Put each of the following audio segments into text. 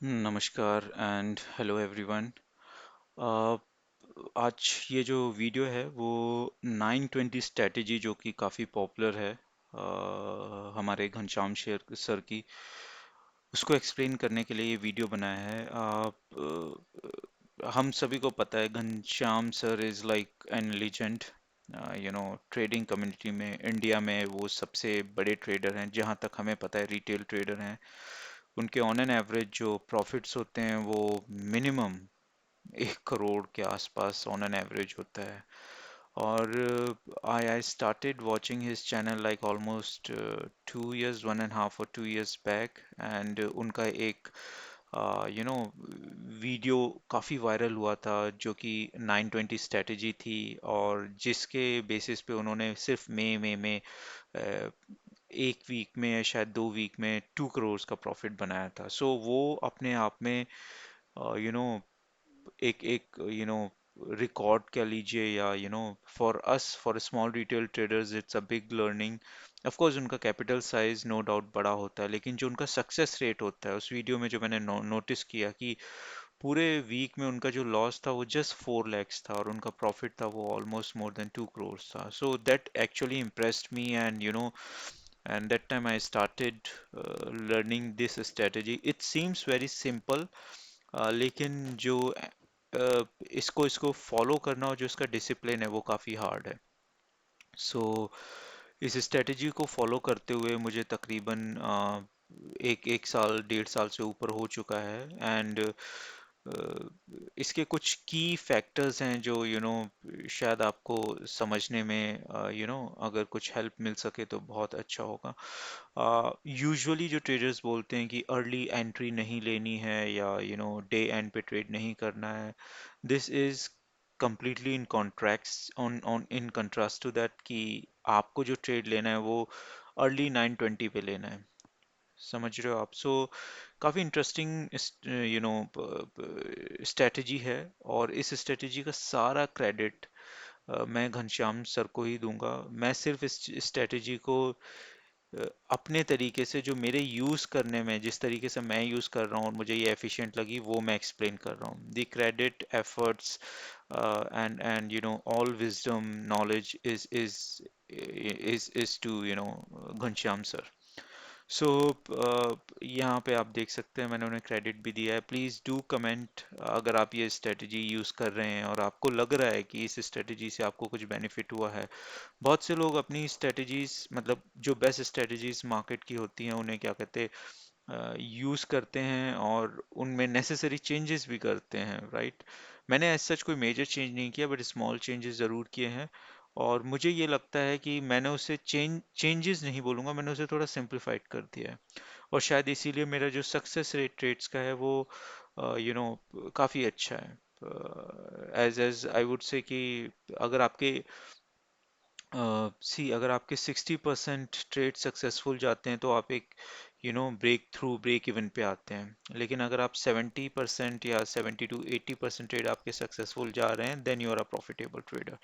नमस्कार and hello everyone. आज ये जो वीडियो है वो 920 स्ट्रेटेजी जो कि काफ़ी पॉपुलर है हमारे घनश्याम शेर सर की, उसको एक्सप्लेन करने के लिए ये वीडियो बनाया है। हम सभी को पता है Ghanshyam sir is like an legend. Trading community में इंडिया में वो सबसे बड़े ट्रेडर हैं, जहाँ तक हमें पता है रिटेल ट्रेडर हैं। उनके ऑन एन एवरेज जो प्रॉफिट्स होते हैं वो मिनिमम 1 करोड़ के आसपास ऑन एन एवरेज होता है। और आई started watching his channel like almost 2 years, 1.5 or 2 years back, and उनका एक वीडियो काफ़ी वायरल हुआ था जो कि 920 स्ट्रेटजी थी, और जिसके बेसिस पे उन्होंने सिर्फ मई में अ, एक वीक में या शायद 2 वीक में 2 करोड़ का प्रॉफिट बनाया था। सो वो अपने आप में यू नो एक एक रिकॉर्ड कह लीजिए, या for us, for small retail traders it's a big learning. Of course उनका कैपिटल साइज नो डाउट बड़ा होता है, लेकिन जो उनका सक्सेस रेट होता है, उस वीडियो में जो मैंने नोटिस किया कि पूरे वीक में उनका जो लॉस था वो जस्ट 4 lakhs था, और उनका प्रॉफिट था वो ऑलमोस्ट मोर देन 2 करोड़ था। So that actually impressed me, and and that time I started learning this strategy. It seems very simple, लेकिन जो इसको इसको फॉलो करना और जो इसका डिसिप्लिन है वो काफ़ी हार्ड है। सो इस स्ट्रेटजी को फॉलो करते हुए मुझे तकरीबन एक एक साल 1.5 साल से ऊपर हो चुका है। एंड इसके कुछ की फैक्टर्स हैं जो शायद आपको समझने में अगर कुछ हेल्प मिल सके तो बहुत अच्छा होगा। यूजुअली जो ट्रेडर्स बोलते हैं कि अर्ली एंट्री नहीं लेनी है, या डे एंड पे ट्रेड नहीं करना है, this is completely in contracts on in contrast to that, कि आपको जो ट्रेड लेना है वो अर्ली 920 पे लेना है। समझ रहे हो आप? सो काफ़ी इंटरेस्टिंग स्ट्रेटजी है, और इस स्ट्रेटजी का सारा क्रेडिट मैं घनश्याम सर को ही दूंगा। मैं सिर्फ इस स्ट्रेटजी को अपने तरीके से, जो मेरे यूज़ करने में जिस तरीके से मैं यूज़ कर रहा हूँ और मुझे ये एफिशिएंट लगी, वो मैं एक्सप्लेन कर रहा हूँ। The credit efforts and all wisdom knowledge is to Ghanshyam sir. So यहाँ पे आप देख सकते हैं मैंने उन्हें क्रेडिट भी दिया है। प्लीज़ डू कमेंट अगर आप ये स्ट्रेटजी यूज़ कर रहे हैं और आपको लग रहा है कि इस स्ट्रेटजी से आपको कुछ बेनिफिट हुआ है। बहुत से लोग अपनी स्ट्रेटजीज, मतलब जो बेस्ट स्ट्रेटजीज मार्केट की होती हैं, उन्हें क्या कहते हैं, यूज़ करते हैं और उनमें नेसेसरी चेंजेस भी करते हैं, राइट? मैंने ऐसा सच कोई मेजर चेंज नहीं किया, बट स्मॉल चेंजेस ज़रूर किए हैं। और मुझे ये लगता है कि मैंने उसे चेंजेस नहीं बोलूँगा, मैंने उसे थोड़ा सिंप्लीफाइड कर दिया है। और शायद इसीलिए मेरा जो सक्सेस रेट ट्रेड्स का है वो काफ़ी अच्छा है। As as I would say कि अगर आपके सी अगर आपके 60% ट्रेड सक्सेसफुल जाते हैं तो आप एक ब्रेक इवन पे आते हैं। लेकिन अगर आप 70% या 70 to 80% ट्रेड आपके सक्सेसफुल जा रहे हैं, then you are a profitable trader.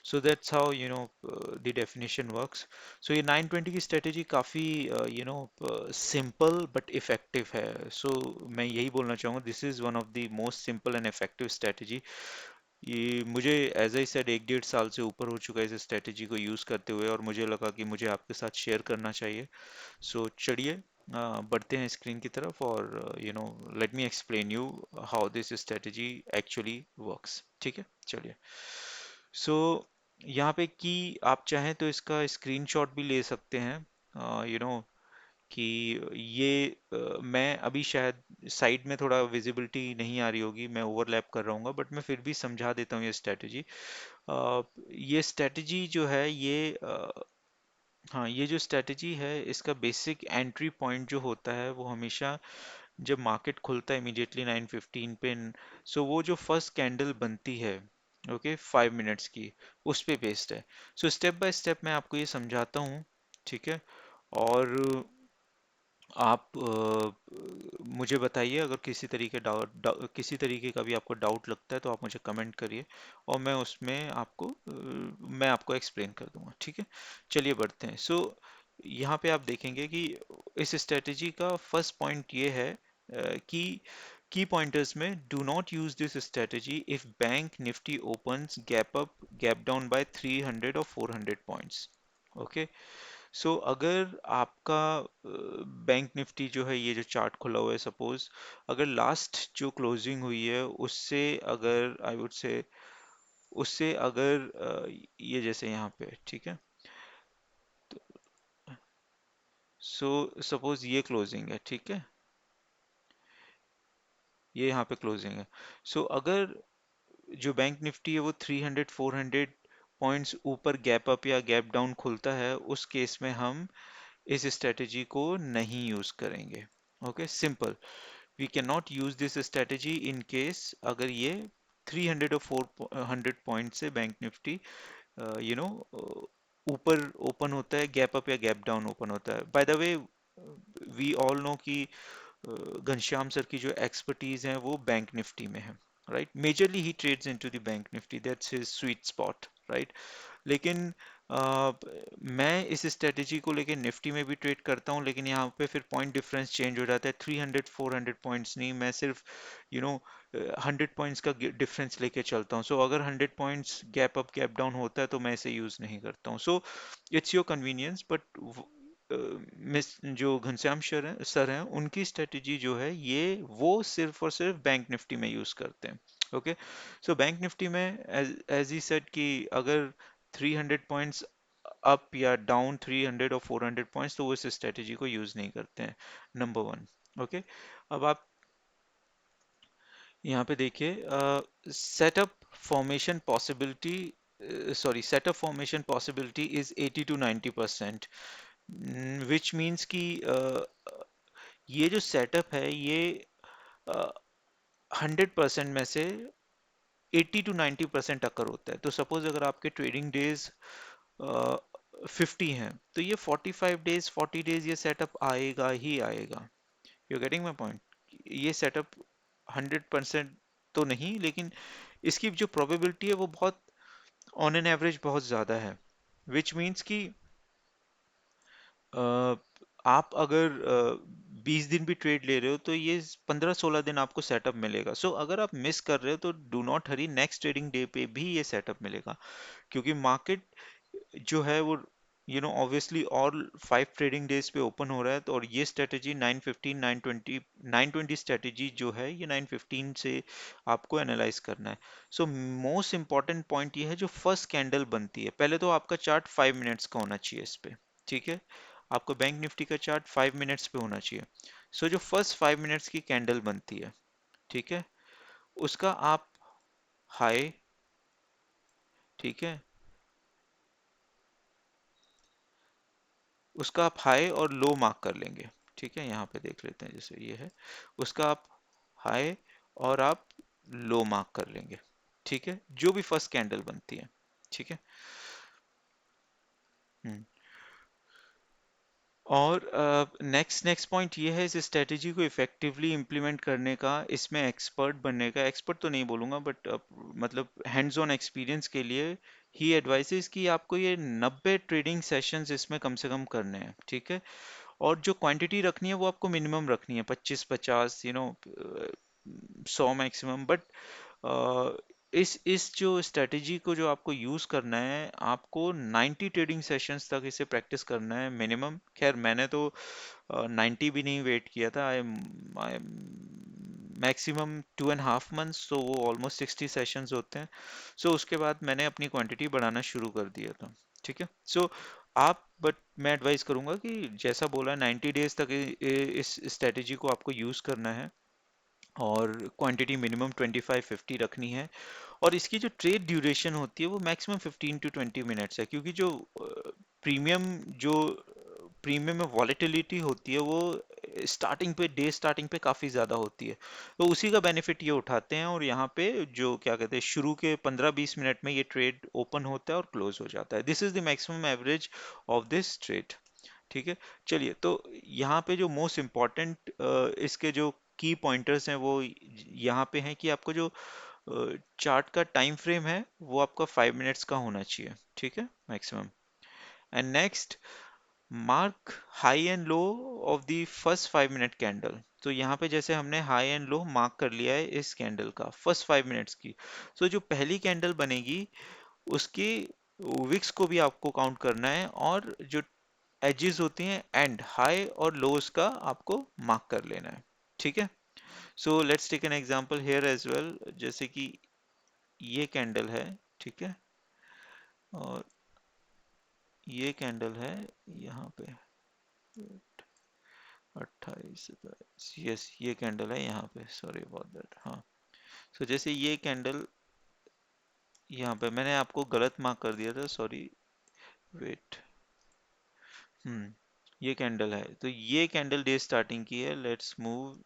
So that's how the definition works. So ये 920 की स्ट्रेटेजी काफ़ी सिंपल बट इफेक्टिव है। सो मैं यही बोलना चाहूँगा, this is one of the most simple and effective strategy. ये मुझे एज आई सेड 1.5 साल से ऊपर हो चुका है इस स्ट्रेटेजी को यूज़ करते हुए, और मुझे लगा कि मुझे आपके साथ शेयर करना चाहिए। सो चलिए बढ़ते हैं स्क्रीन की तरफ, और let me explain you how this strategy actually works. ठीक है, चलिए। सो यहाँ पे कि आप चाहें तो इसका स्क्रीनशॉट भी ले सकते हैं। कि ये मैं अभी शायद साइड में थोड़ा विजिबिलिटी नहीं आ रही होगी, मैं ओवरलैप कर रहा हूँ, बट मैं फिर भी समझा देता हूँ ये स्ट्रेटजी। ये स्ट्रेटजी जो है ये हाँ, ये जो स्ट्रेटजी है इसका बेसिक एंट्री पॉइंट जो होता है वो हमेशा जब मार्केट खुलता है इमीडिएटली 9:15 पे, सो वो जो फर्स्ट कैंडल बनती है, ओके, 5 मिनट्स की, उस पे बेस्ड है। सो स्टेप बाय स्टेप मैं आपको ये समझाता हूँ, ठीक है? और आप मुझे बताइए अगर किसी तरीके का भी आपको डाउट लगता है तो आप मुझे कमेंट करिए, और मैं उसमें मैं आपको एक्सप्लेन कर दूंगा। ठीक है, चलिए बढ़ते हैं। सो यहाँ पे आप देखेंगे कि इस स्ट्रेटजी का फर्स्ट पॉइंट ये है की पॉइंटर्स में, do not use this strategy if bank Nifty opens gap up gap down by 300 और 400 पॉइंट्स। ओके, सो अगर आपका बैंक निफ्टी जो है, ये जो चार्ट खुला हुआ है, सपोज अगर लास्ट जो क्लोजिंग हुई है उससे, अगर आई वुड से उससे अगर ये जैसे यहाँ पे, ठीक है, सो सपोज ये क्लोजिंग है, ठीक है, ये यहाँ पे क्लोजिंग है। सो अगर जो बैंक निफ्टी है वो 300 400 पॉइंट्स ऊपर गैप अप या गैप डाउन खुलता है, उस केस में हम इस स्ट्रेटेजी को नहीं यूज करेंगे। Okay, simple. We can not use this strategy in case अगर ये 300 और 400 पॉइंट से बैंक निफ्टी यू नो ऊपर ओपन होता है, गैप अप या गैप डाउन ओपन होता है। By the way, we all know कि घनश्याम सर की जो एक्सपर्टीज है वो बैंक निफ्टी में है, राइट। मेजरली ही trades into the Bank Nifty, that's his sweet spot, right. लेकिन मैं इस स्ट्रेटेजी को लेके निफ्टी में भी ट्रेड करता हूँ, लेकिन यहाँ पे फिर पॉइंट डिफरेंस चेंज हो जाता है। 300 400 पॉइंट्स नहीं, मैं सिर्फ 100 पॉइंट्स का डिफरेंस लेके चलता हूँ। सो अगर 100 points gap up gap down होता है तो मैं इसे यूज नहीं करता हूँ। So it's your convenience, but miss जो घनश्याम सर हैं उनकी स्ट्रेटेजी जो है ये, वो सिर्फ और सिर्फ बैंक निफ्टी में यूज करते हैं। ओके, सो बैंक निफ्टी में एज एज ही सेड कि अगर 300 पॉइंट्स अप या डाउन, 300 और 400 पॉइंट्स, तो वो इस स्ट्रेटेजी को यूज नहीं करते हैं, नंबर वन। ओके, अब आप यहाँ पे देखिए, setup formation possibility, sorry, setup formation possibility is 80 to 90%, which means कि ये जो सेटअप है ये 100% में से 80 to 90% अकर होता है। तो सपोज अगर आपके ट्रेडिंग डेज 50 हैं, तो ये 45 डेज 40 डेज ये सेटअप आएगा ही आएगा। You getting my point? ये सेटअप 100% तो नहीं, लेकिन इसकी जो प्रोबेबिलिटी है वो बहुत, ऑन एन एवरेज बहुत ज़्यादा है। विच मीन्स कि अ, आप अगर 20 दिन भी ट्रेड ले रहे हो तो ये 15-16 दिन आपको सेटअप मिलेगा। सो अगर आप मिस कर रहे हो तो do not Hari, next trading day पे भी ये सेटअप मिलेगा, क्योंकि मार्केट जो है वो ऑब्वियसली और 5 ट्रेडिंग डेज पे ओपन हो रहा है। तो और ये स्ट्रेटेजी 915 920 स्ट्रेटेजी जो है ये 915 से आपको एनालाइज करना है। सो मोस्ट इंपॉर्टेंट पॉइंट ये है, जो फर्स्ट कैंडल बनती है, पहले तो आपका चार्ट 5 मिनट्स का होना चाहिए इस पे, ठीक है। आपको बैंक निफ्टी का चार्ट 5 मिनट्स पे होना चाहिए। सो जो फर्स्ट 5 मिनट्स की कैंडल बनती है, ठीक है, उसका आप हाई, ठीक है, उसका आप हाई और लो मार्क कर लेंगे। ठीक है, यहाँ पे देख लेते हैं, जैसे ये है, उसका आप हाई और आप लो मार्क कर लेंगे। ठीक है, जो भी फर्स्ट कैंडल बनती है, ठीक है। हम्म। और नेक्स्ट नेक्स्ट पॉइंट ये है, इस स्ट्रेटेजी को इफेक्टिवली इम्प्लीमेंट करने का, इसमें एक्सपर्ट बनने का, एक्सपर्ट तो नहीं बोलूंगा बट मतलब हैंड्स ऑन एक्सपीरियंस के लिए ही एडवाइसेस कि आपको ये 90 ट्रेडिंग सेशंस इसमें कम से कम करने हैं, ठीक है। और जो क्वांटिटी रखनी है वो आपको मिनिमम रखनी है, 25-50, 100 मैक्सिमम। बट इस जो स्ट्रेटेजी को जो आपको यूज करना है, आपको 90 ट्रेडिंग सेशंस तक इसे प्रैक्टिस करना है मिनिमम। खैर मैंने तो 90 भी नहीं वेट किया था, आई मैक्सिमम 2.5 मंथ्स, तो वो ऑलमोस्ट 60 सेशंस होते हैं। सो उसके बाद मैंने अपनी क्वांटिटी बढ़ाना शुरू कर दिया था, ठीक है। सो आप, बट मैं एडवाइस करूंगा कि जैसा बोला, 90 डेज तक इस स्ट्रेटेजी को आपको यूज करना है, और क्वांटिटी मिनिमम 25-50 रखनी है। और इसकी जो ट्रेड ड्यूरेशन होती है वो मैक्सिमम 15 to 20 मिनट्स है, क्योंकि जो प्रीमियम जो प्रीमियम में वॉलेटिलिटी होती है वो स्टार्टिंग पे काफ़ी ज़्यादा होती है। तो उसी का बेनिफिट ये उठाते हैं, और यहाँ पे जो क्या कहते हैं, शुरू के 15-20 मिनट में ये ट्रेड ओपन होता है और क्लोज हो जाता है। This is the maximum average of this trade, ठीक है। चलिए, तो यहाँ पे जो मोस्ट इम्पॉर्टेंट इसके जो की पॉइंटर्स हैं वो यहाँ पे हैं, कि आपको जो चार्ट का टाइम फ्रेम है वो आपका 5 मिनट्स का होना चाहिए, ठीक है, maximum. And next, mark high and low of the first 5 minute candle. तो यहाँ पे जैसे हमने हाई एंड लो मार्क कर लिया है इस कैंडल का फर्स्ट 5 मिनट्स की। तो जो पहली कैंडल बनेगी उसकी विक्स को भी आपको काउंट करना है, और जो एजेस होती हैं एंड हाई और लोस का आपको मार्क कर लेना है। ठीक है, so let's take an example here as well. जैसे कि ये कैंडल है, ठीक है, और ये कैंडल है यहाँ पे 28 यस, ये कैंडल है यहाँ पे, सॉरी अबाउट दैट। हाँ, सो जैसे ये कैंडल यहाँ पे मैंने आपको गलत मार्क कर दिया था, सॉरी, वेट। ये कैंडल है, तो ये कैंडल डे स्टार्टिंग की है। लेट्स मूव,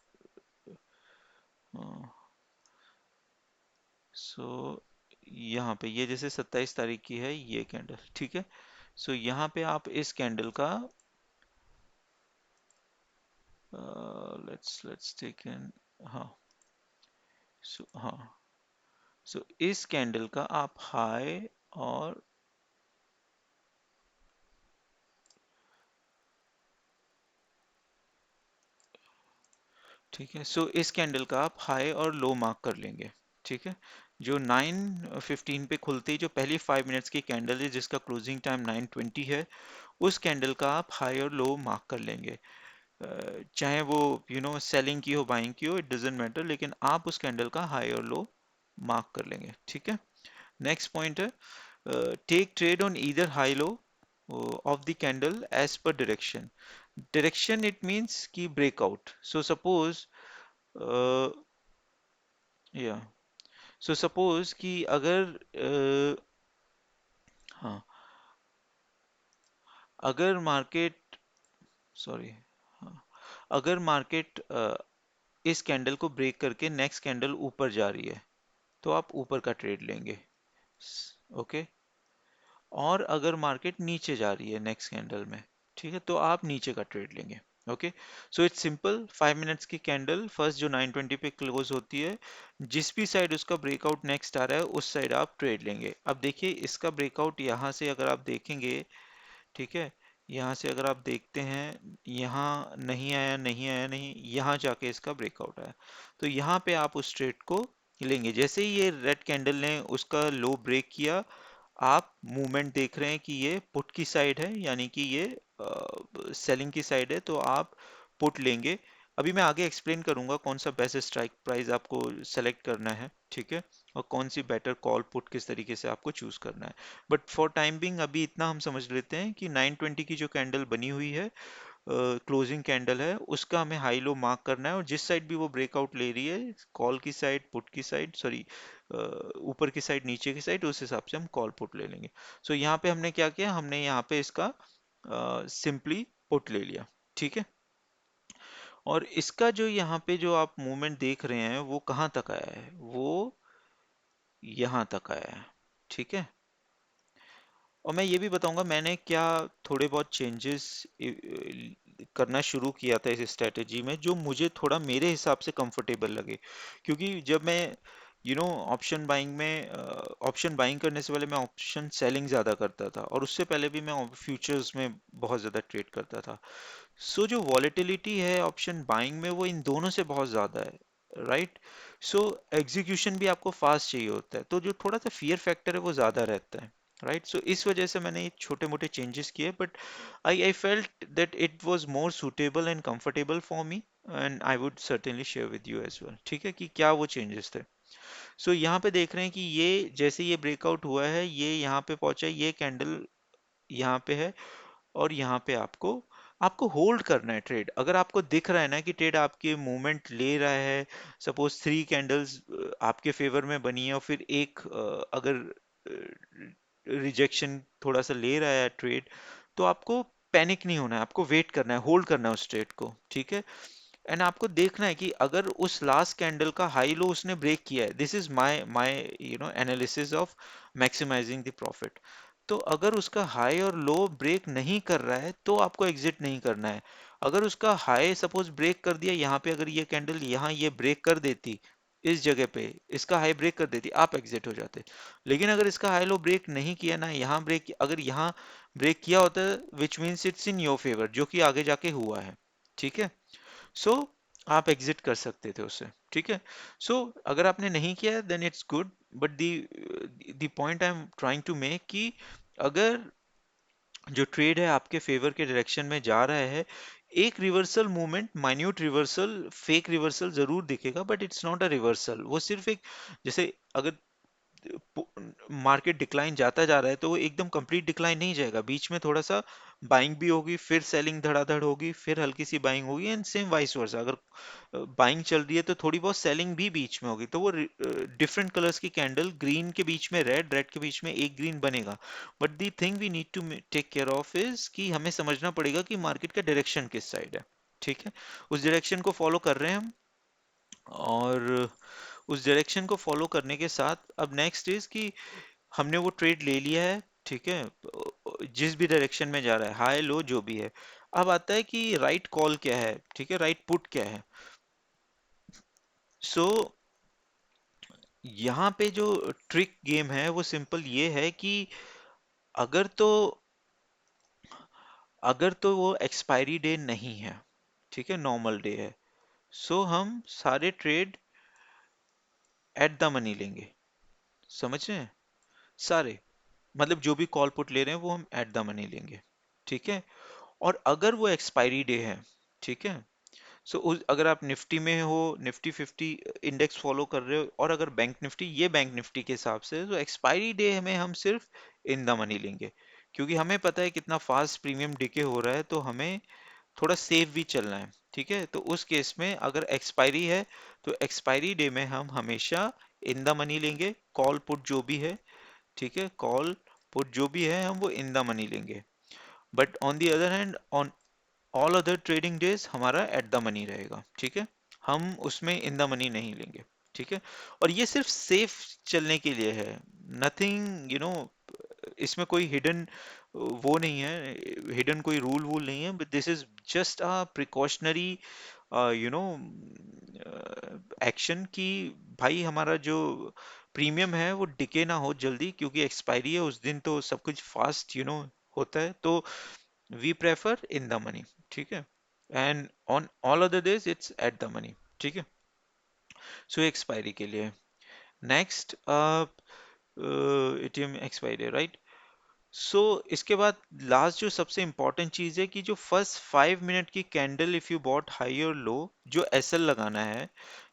सो यहाँ पे ये जैसे 27 तारीख की है ये कैंडल, ठीक है। सो यहाँ पे आप इस कैंडल का लेट्स टेक एन, हाँ, हाँ, सो इस कैंडल का आप हाई और, ठीक है, सो इस कैंडल का आप हाई और लो मार्क कर लेंगे। ठीक है, जो 9:15 पे खुलती है, जो पहली 5 मिनट्स की कैंडल है जिसका क्लोजिंग टाइम 9:20 है, उस कैंडल का आप हाई और लो मार्क कर लेंगे। चाहे वो सेलिंग की हो बाइंग की हो, इट डजेंट मैटर, लेकिन आप उस कैंडल का हाई और लो मार्क कर लेंगे। ठीक है, नेक्स्ट पॉइंट है take trade on either high low of the candle as per direction. Direction it means की ब्रेकआउट। सो सपोज या सो सपोज कि अगर हाँ, अगर मार्केट, सॉरी, हाँ, अगर मार्केट इस कैंडल को ब्रेक करके नेक्स्ट कैंडल ऊपर जा रही है तो आप ऊपर का ट्रेड लेंगे। ओके, और अगर मार्केट नीचे जा रही है नेक्स्ट कैंडल में, ठीक है, तो आप नीचे का ट्रेड लेंगे। Okay, so it's simple. 5 minutes की कैंडल फर्स्ट जो 9:20 पे क्लोज होती है, जिस भी साइड उसका ब्रेकआउट नेक्स्ट आ रहा है उस साइड आप ट्रेड लेंगे। अब देखिए इसका ब्रेकआउट यहाँ से अगर आप देखेंगे, ठीक है, यहाँ से अगर आप देखते हैं, यहाँ नहीं आया, नहीं आया, नहीं, यहाँ जाके इसका ब्रेकआउट आया, तो यहाँ पे आप उस ट्रेड को लेंगे। जैसे ही ये रेड कैंडल ने उसका लो ब्रेक किया, आप मूवमेंट देख रहे हैं कि ये पुट की साइड है, यानी कि ये सेलिंग की साइड है, तो आप पुट लेंगे। अभी मैं आगे एक्सप्लेन करूंगा कौन सा बेस्ट स्ट्राइक प्राइस आपको सेलेक्ट करना है, ठीक है, और कौन सी बेटर कॉल पुट किस तरीके से आपको चूज करना है। बट फॉर टाइम बिंग अभी इतना हम समझ लेते हैं कि 9:20 की जो कैंडल बनी हुई है, क्लोजिंग कैंडल है, उसका हमें हाई लो मार्क करना है, और जिस साइड भी वो ब्रेकआउट ले रही है, कॉल की साइड, पुट की साइड, सॉरी, ऊपर की साइड, नीचे की साइड, उस हिसाब से हम कॉल पुट ले लेंगे। सो यहाँ पे हमने क्या किया, हमने यहाँ पे इसका सिंपली पुट ले लिया। ठीक है, और इसका जो यहाँ पे जो आप मूवमेंट देख रहे हैं वो कहाँ तक आया है, वो यहाँ तक आया है। ठीक है, और मैं ये भी बताऊंगा मैंने क्या थोड़े बहुत चेंजेस करना शुरू किया था इस स्ट्रेटेजी में, जो मुझे थोड़ा मेरे हिसाब से कंफर्टेबल लगे। क्योंकि जब मैं ऑप्शन बाइंग में ऑप्शन बाइंग करने से पहले मैं ऑप्शन सेलिंग ज़्यादा करता था, और उससे पहले भी मैं फ्यूचर्स में बहुत ज़्यादा ट्रेड करता था। सो जो वॉलेटिलिटी है ऑप्शन बाइंग में वो इन दोनों से बहुत ज़्यादा है, राइट। सो एग्जीक्यूशन भी आपको फास्ट चाहिए होता है, तो जो थोड़ा सा फियर फैक्टर है वो ज़्यादा रहता है, राइट। सो इस वजह से मैंने ये छोटे मोटे चेंजेस किए, but I felt that it was more suitable and comfortable for me, and I would certainly share with you as well. ठीक है, कि क्या वो चेंजेस थे। सो यहाँ पे देख रहे हैं कि ये जैसे ये ब्रेकआउट हुआ है, ये यहाँ पे पहुंचा, ये कैंडल यहाँ पे है, और यहाँ पे आपको आपको होल्ड करना है ट्रेड। अगर आपको दिख रहा है ना कि ट्रेड आपके मूवमेंट ले रहा है, सपोज 3 कैंडल्स आपके फेवर में बनी है, और फिर एक अगर रिजेक्शन थोड़ा सा ले रहा है ट्रेड, तो आपको पैनिक नहीं होना है, आपको वेट करना है, होल्ड करना है उस ट्रेड को। ठीक है, एंड आपको देखना है कि अगर उस लास्ट कैंडल का हाई लो उसने ब्रेक किया है, this is my my analysis of maximising the profit. तो अगर उसका हाई और लो ब्रेक नहीं कर रहा है तो आपको एग्जिट नहीं करना है। अगर उसका हाई सपोज ब्रेक कर दिया यहाँ पे, अगर ये कैंडल यहाँ ये ब्रेक कर देती, इस जगह पे इसका हाई ब्रेक कर देती, आप एग्जिट हो जाते। लेकिन अगर इसका हाई लो ब्रेक नहीं किया ना, यहाँ ब्रेक, अगर यहाँ ब्रेक किया होता, which means it's in your favour, जो कि आगे जाके हुआ है। ठीक है, सो आप एग्जिट कर सकते थे उससे, ठीक है। सो अगर आपने नहीं किया है then it's good, but the point I am trying to make कि अगर जो ट्रेड है आपके फेवर के डायरेक्शन में जा रहा है, एक reversal movement, minute reversal, fake reversal जरूर दिखेगा, but it's not a reversal. वो सिर्फ एक, जैसे अगर मार्केट डिक्लाइन जाता जा रहा है तो वो एकदम कंप्लीट डिक्लाइन नहीं जाएगा, बीच में थोड़ा सा बाइंग भी होगी, फिर सेलिंग धड़ाधड़ होगी, फिर हल्की सी बाइंग होगी, एंड सेम वाइस वर्सा। अगर बाइंग चल रही है तो थोड़ी बहुत सेलिंग भी बीच में होगी, तो वो डिफरेंट कलर्स की कैंडल, ग्रीन के बीच में रेड, रेड के बीच में एक ग्रीन बनेगा। But the thing we need to take care of is कि हमें समझना पड़ेगा कि मार्केट का डायरेक्शन किस साइड है, ठीक है। उस डायरेक्शन को फॉलो कर रहे हैं हम, और उस डायरेक्शन को फॉलो करने के साथ अब नेक्स्ट इज कि हमने वो ट्रेड ले लिया है, ठीक है, जिस भी डायरेक्शन में जा रहा है, हाई लो जो भी है। अब आता है कि राइट कॉल क्या है, ठीक है, राइट पुट क्या है। सो यहाँ पे जो ट्रिक गेम है वो सिंपल ये है कि अगर तो अगर तो वो एक्सपायरी डे नहीं है, ठीक है, नॉर्मल डे है, सो हम सारे ट्रेड एट द मनी लेंगे। समझ रहे हैं? सारे, मतलब जो भी कॉल पुट ले रहे हैं वो हम एट द मनी लेंगे, ठीक है। और अगर वो एक्सपायरी डे है, ठीक है, सो उस अगर आप निफ्टी में हो, निफ्टी 50 इंडेक्स फॉलो कर रहे हो, और अगर बैंक निफ्टी, ये बैंक निफ्टी के हिसाब से, तो एक्सपायरी डे में हम सिर्फ इन द मनी लेंगे, क्योंकि हमें पता है कितना फास्ट प्रीमियम डिके हो रहा है, तो हमें थोड़ा सेफ भी चलना है, ठीक है। तो उस केस में अगर एक्सपायरी है तो एक्सपायरी डे में हम हमेशा इन द मनी लेंगे, कॉल पुट जो भी है, ठीक है, कॉल पुट जो भी है हम वो इन द मनी लेंगे। But on the other hand, on all other trading days हमारा एट द मनी रहेगा, ठीक है। हम उसमें इन द मनी नहीं लेंगे, ठीक है। और ये सिर्फ सेफ चलने के लिए है, नथिंग इसमें कोई हिडन वो नहीं है, हिडन कोई रूल वूल नहीं है, but this is just a precautionary you know action, कि भाई हमारा जो प्रीमियम है वो डिके ना हो जल्दी, क्योंकि एक्सपायरी है उस दिन, तो सब कुछ फास्ट होता है, तो we prefer in the money, ठीक है। And on all other days it's at the money, ठीक है। सो एक्सपायरी के लिए next ATM expiry, right. So इसके बाद लास्ट जो सबसे इंपॉर्टेंट चीज है कि जो फर्स्ट 5 मिनट की candle, if you bought high और लो, जो एसएल लगाना है,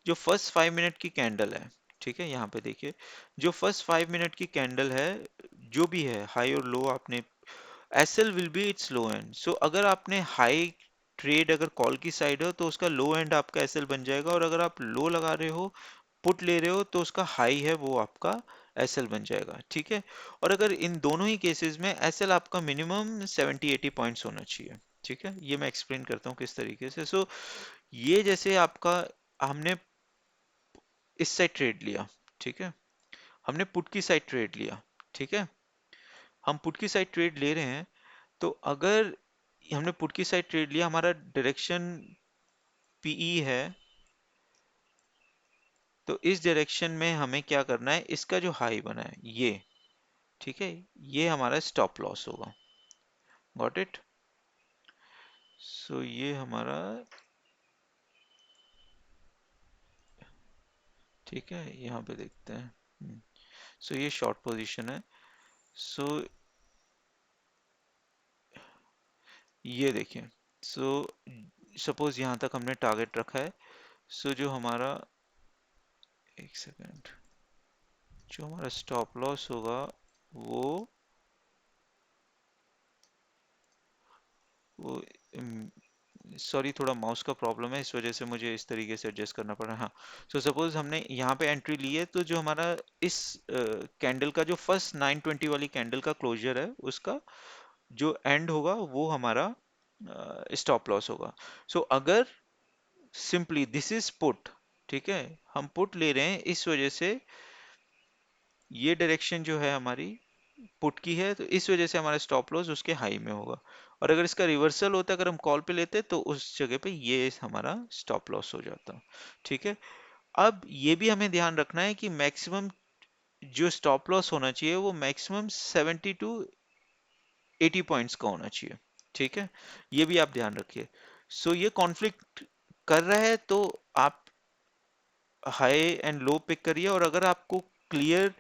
जो फर्स्ट 5 मिनट की कैंडल है, ठीक है, यहाँ पे देखिए, जो फर्स्ट 5 मिनट की कैंडल है, जो भी है हाई और लो आपने, SL will be its low end. So अगर आपने हाई ट्रेड अगर कॉल की साइड हो तो उसका लो एंड आपका एसएल बन जाएगा, और अगर आप लो लगा रहे हो, पुट ले रहे हो, तो उसका हाई है वो आपका एसएल बन जाएगा, ठीक है। और अगर इन दोनों ही केसेस में एसएल आपका मिनिमम 70-80 पॉइंट्स होना चाहिए, ठीक है। ये मैं एक्सप्लेन करता हूँ किस तरीके से। सो ये जैसे आपका, हमने इस साइड ट्रेड लिया, ठीक है, हमने पुट की साइड ट्रेड लिया, ठीक है, हम पुट की साइड ट्रेड ले रहे हैं, तो अगर हमने पुट की साइड ट्रेड लिया, हमारा डायरेक्शन पीई है, तो इस डायरेक्शन में हमें क्या करना है, इसका जो हाई बना है ये, ठीक है, ये हमारा स्टॉप लॉस होगा। Got it? सो ये हमारा, ठीक है, यहाँ पे देखते हैं। सो ये शॉर्ट पोजीशन है। सो ये देखिए, सो सपोज यहाँ तक हमने टारगेट रखा है। सो जो हमारा, एक सेकेंड, जो हमारा स्टॉप लॉस होगा वो वो सॉरी, थोड़ा माउस का प्रॉब्लम है, इस वजह से मुझे इस तरीके से एडजस्ट करना पड़ रहा है। हाँ, सो सपोज हमने यहाँ पे एंट्री ली है, तो जो हमारा इस कैंडल का जो फर्स्ट 920 वाली कैंडल का क्लोजर है, उसका जो एंड होगा वो हमारा स्टॉप लॉस होगा। सो अगर सिंपली दिस इज पुट, ठीक है, हम पुट ले रहे हैं, इस वजह से ये डायरेक्शन जो है हमारी पुट की है, तो इस वजह से हमारा स्टॉप लॉस उसके हाई में होगा। और अगर इसका रिवर्सल होता, अगर हम कॉल पे लेते, तो उस जगह पे ये हमारा स्टॉप लॉस हो जाता, ठीक है। अब ये भी हमें ध्यान रखना है कि मैक्सिमम जो स्टॉप लॉस होना चाहिए वो मैक्सिमम 70 to 80 पॉइंट्स का होना चाहिए, ठीक है। ये भी आप ध्यान रखिए। सो ये कॉन्फ्लिक्ट कर रहा है तो आप हाई एंड लो पिक करिए, और अगर आपको क्लियर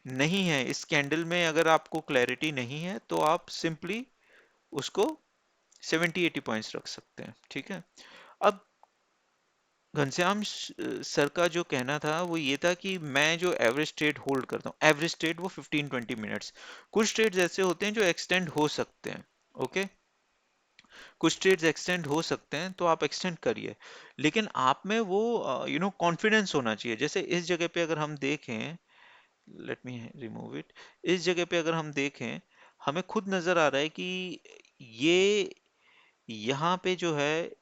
नहीं है इस कैंडल में, अगर आपको क्लैरिटी नहीं है, तो आप सिंपली उसको 70-80 पॉइंट्स रख सकते हैं। ठीक है। अब घनश्याम सर का जो कहना था वो ये था कि मैं जो एवरेज ट्रेड होल्ड करता हूँ, एवरेज ट्रेड वो 15-20 मिनट्स, कुछ ट्रेड्स ऐसे होते हैं जो एक्सटेंड हो सकते हैं। ओके, कुछ ट्रेड्स एक्सटेंड हो सकते हैं तो आप एक्सटेंड करिए, लेकिन आप में वो कॉन्फिडेंस होना चाहिए। जैसे इस जगह पे अगर हम देखें, लेट मी रिमूव इट, इस जगह पे अगर हम देखें, हमें खुद नजर आ रहा है कि ये यहाँ पे जो है,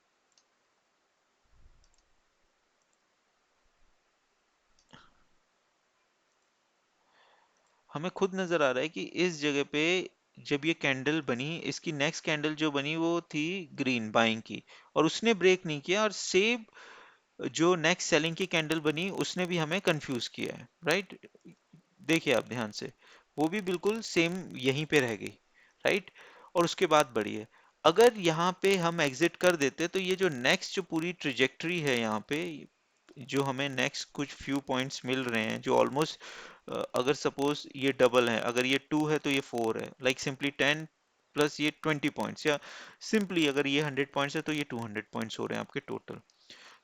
हमें खुद नजर आ रहा है कि इस जगह पे जब ये कैंडल बनी, इसकी नेक्स्ट कैंडल जो बनी वो थी ग्रीन बाइंग की, और उसने ब्रेक नहीं किया, और सेम जो नेक्स्ट सेलिंग की कैंडल बनी उसने भी हमें कंफ्यूज किया है, राइट। देखिए आप ध्यान से, वो भी बिल्कुल सेम यहीं पे रह गई, राइट, और उसके बाद बढ़ी है। अगर यहाँ पे हम एग्जिट कर देते तो ये जो नेक्स्ट जो पूरी ट्रिजेक्टरी है यहाँ पे, जो हमें नेक्स्ट कुछ फ्यू पॉइंट्स मिल रहे हैं जो ऑलमोस्ट, अगर सपोज ये डबल है, अगर ये 2 है तो ये 4 है, लाइक सिंपली 10 प्लस ये 20 पॉइंट्स, या सिंपली अगर ये 100 पॉइंट्स है तो ये 200 पॉइंट्स हो रहे हैं आपके टोटल।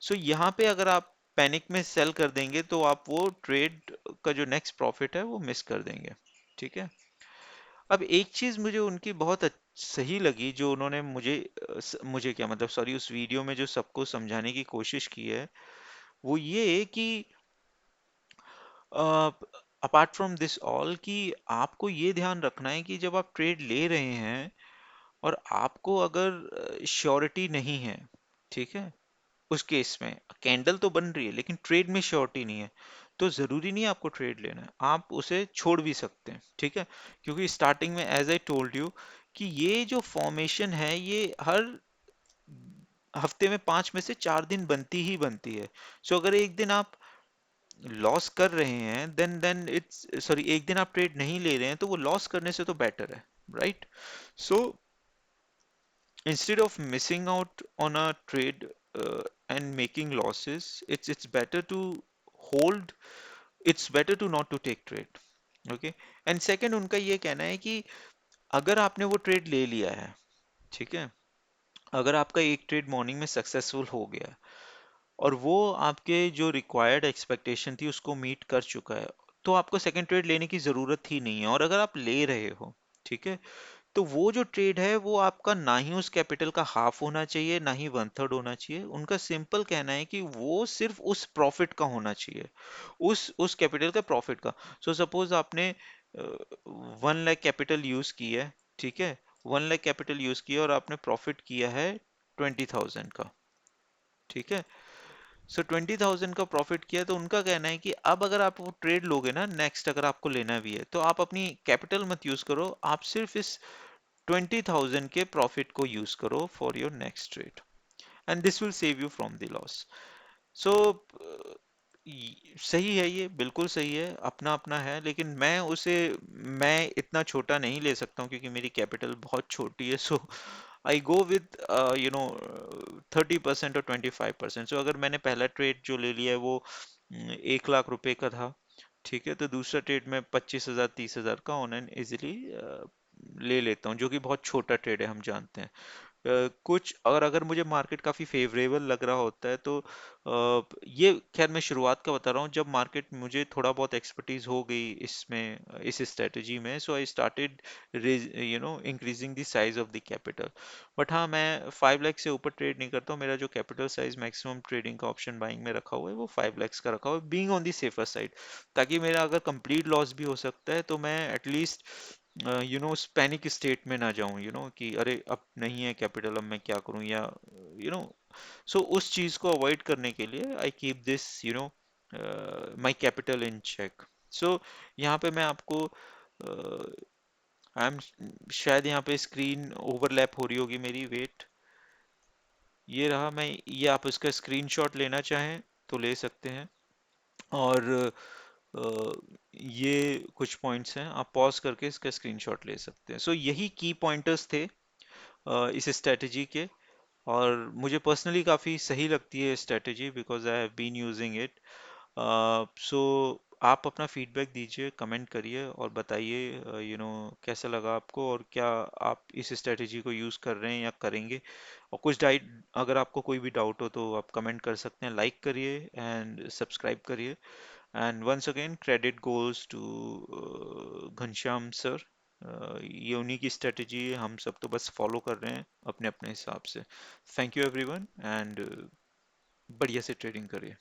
सो यहाँ पे अगर आप पैनिक में सेल कर देंगे तो आप वो ट्रेड का जो नेक्स्ट प्रॉफिट है वो मिस कर देंगे। ठीक है। अब एक चीज मुझे उनकी बहुत सही लगी, जो उन्होंने मुझे मुझे क्या मतलब, सॉरी, उस वीडियो में जो सबको समझाने की कोशिश की है, वो ये कि अपार्ट फ्रॉम दिस ऑल, कि आपको ये ध्यान रखना है कि जब आप ट्रेड ले रहे हैं और आपको अगर श्योरिटी नहीं है, ठीक है, उस केस में कैंडल तो बन रही है लेकिन ट्रेड में श्योरिटी नहीं है, तो जरूरी नहीं है आपको ट्रेड लेना है, आप उसे छोड़ भी सकते हैं। ठीक है, क्योंकि स्टार्टिंग में एज आई टोल्ड यू कि ये जो फॉर्मेशन है ये हर हफ्ते में 5 में से 4 दिन बनती ही बनती है। सो अगर एक दिन आप लॉस कर रहे हैं, देन इट्स सॉरी, एक दिन आप ट्रेड नहीं ले रहे हैं तो वो लॉस करने से तो बेटर है, right. So instead of missing out on a trade and making losses, it's better to hold, it's better to not to take trade. Okay, and second उनका ये कहना है कि अगर आपने वो ट्रेड ले लिया है, ठीक है, अगर आपका एक ट्रेड मॉर्निंग में सक्सेसफुल हो गया और वो आपके जो रिक्वायर्ड एक्सपेक्टेशन थी उसको मीट कर चुका है, तो आपको सेकंड ट्रेड लेने की जरूरत ही नहीं है। और अगर आप ले रहे हो, ठीक है, तो वो जो ट्रेड है वो आपका ना ही उस कैपिटल का हाफ होना चाहिए ना ही 1/3 होना चाहिए। उनका सिंपल कहना है कि वो सिर्फ उस प्रॉफिट का होना चाहिए, उस कैपिटल का प्रॉफिट का। सो सपोज आपने 1 लाख कैपिटल यूज की है, ठीक है, 1 लाख कैपिटल यूज किया और आपने प्रॉफिट किया है 20,000 का, ठीक है। सो 20,000 का प्रॉफिट किया, तो उनका कहना है कि अब अगर आप वो ट्रेड लोगे ना नेक्स्ट, अगर आपको लेना भी है, तो आप अपनी कैपिटल मत यूज करो, आप सिर्फ इस 20,000 के प्रॉफिट को यूज करो for your next trade, and this will save you from the loss. So सही है, ये बिल्कुल सही है, अपना अपना है, लेकिन मैं इतना छोटा नहीं ले सकता हूँ क्योंकि मेरी कैपिटल बहुत छोटी है। सो आई गो विद 30% और 25%। सो अगर मैंने पहला ट्रेड जो ले लिया है वो 1 लाख रुपए का था, ठीक है, तो दूसरा ट्रेड में 25,000 30,000 का ऑन एंड इजिली ले लेता हूँ, जो कि बहुत छोटा ट्रेड है, हम जानते हैं। कुछ और अगर मुझे मार्केट काफी फेवरेबल लग रहा होता है तो ये खैर मैं शुरुआत का बता रहा हूँ, जब मार्केट मुझे थोड़ा बहुत एक्सपर्टीज हो गई इसमें, इस स्ट्रेटजी में, so I started increasing the size of the capital. But हाँ, मैं 5 लाख से ऊपर ट्रेड नहीं करता हूँ, मेरा जो कैपिटल साइज मैक्सिमम ट्रेडिंग का ऑप्शन बाइंग में रखा हुआ है वो 5 लाख का रखा हुआ है, being on the safer side, ताकि मेरा अगर कंप्लीट लॉस भी हो सकता है तो मैं एटलीस्ट पैनिक स्टेट में ना जाऊं, कि अरे अब नहीं है कैपिटल, अब मैं क्या करूं, या यू नो सो उस चीज को अवॉइड करने के लिए I keep this my capital in check. So यहाँ पे मैं आपको आई एम शायद यहाँ पे स्क्रीन ओवरलैप हो रही होगी मेरी, वेट, ये रहा, मैं ये आप इसका स्क्रीनशॉट लेना चाहें तो ले सकते हैं, और अ, ये कुछ पॉइंट्स हैं, आप पॉज करके इसका स्क्रीनशॉट ले सकते हैं। सो यही की पॉइंटर्स थे इस स्ट्रेटजी के। और मुझे पर्सनली काफ़ी सही लगती है strategy, because I have been using it. So आप अपना फीडबैक दीजिए, कमेंट करिए और बताइए कैसा लगा आपको, और क्या आप इस स्ट्रेटेजी को यूज़ कर रहे हैं या करेंगे। और कुछ डाइट, अगर आपको कोई भी डाउट हो तो आप कमेंट कर सकते हैं। लाइक करिए एंड सब्सक्राइब करिए। And once again credit goes to Ghanshyam sir. ये उन्हीं की स्ट्रेटेजी है, हम सब तो बस फॉलो कर रहे हैं अपने अपने हिसाब से। थैंक यू एवरीवन, एंड बढ़िया से ट्रेडिंग करिए।